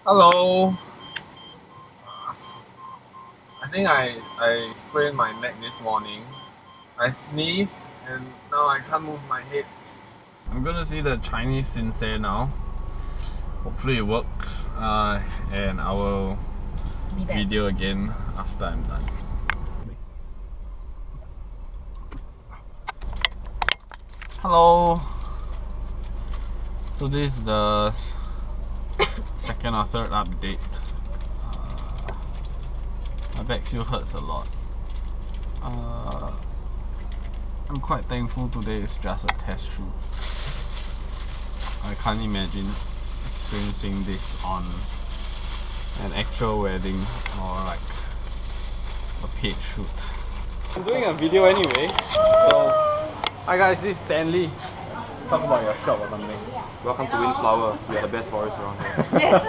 Hello. I think I sprained my neck this morning. I sneezed and now I can't move my head. I'm gonna see the Chinese Sin Seh now. Hopefully it works. And I will video again after I'm done. Hello. So this is the second or third update. My back still hurts a lot. I'm quite thankful today is just a test shoot. I can't imagine experiencing this on an actual wedding or like a paid shoot. I'm doing a video anyway, so hi guys, this is Stanley. Talk about your shop or something. Welcome to Windflower. We are the best florists around here. Yes.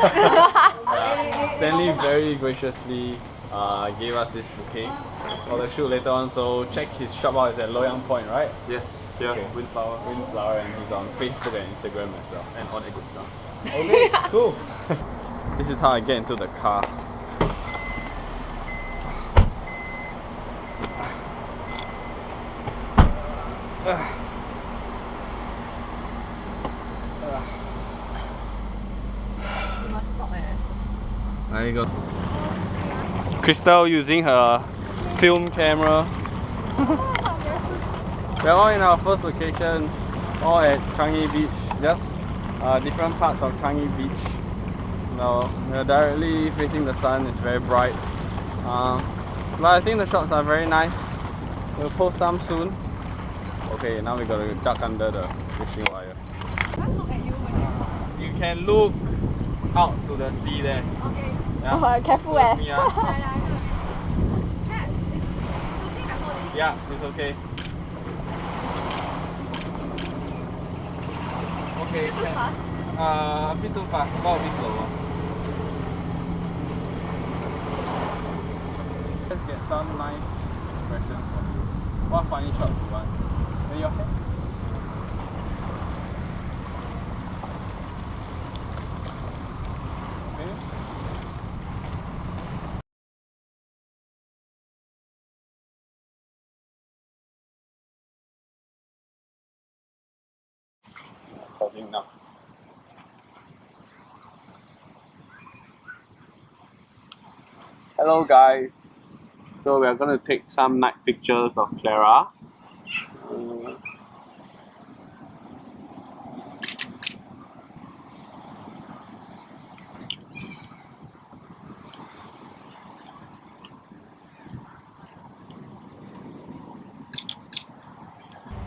Stanley very graciously gave us this bouquet for the shoot later on, so check his shop out. It's at Loyang Point, right? Yes, here, Okay. Windflower. Windflower, and he's on Facebook and Instagram as well. And all that good stuff. Okay, cool. This is how I get into the car. You must stop There you go. Crystal using her film camera. We're all in our first location, all at Changi Beach. Just different parts of Changi Beach. Now we're directly facing the sun. It's very bright. But I think the shots are very nice. We'll post some soon. Okay, now we gotta duck under the fishing wire. Look at you when You can look out to the sea there. Okay. Yeah. Oh, careful Towards me, yeah. Yeah, it's okay. Okay, Too fast? a bit too fast, about a bit slower. Let's get some nice impressions from you. What funny shots you want? Then your head. Okay. Holding now. Hello guys. So we are going to take some night pictures of Clara.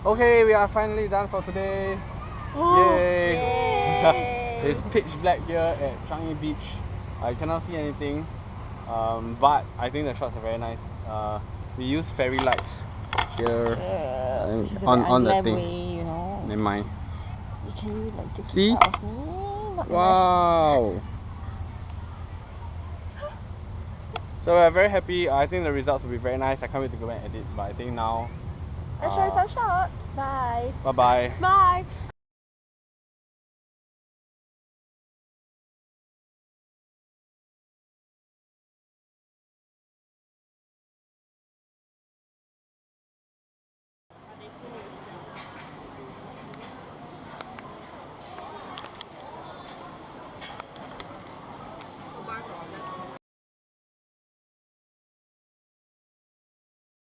Okay, we are finally done for today. Yay! It's pitch black here at Changi Beach. I cannot see anything, but I think the shots are very nice. We use fairy lights here on the thing. Way, you know. Never mind. Can you like take See? it out of me? Not Wow! So we're very happy. I think the results will be very nice. I can't wait to go and edit, but I think now. Let's show you some shots. Bye. Bye bye. Bye.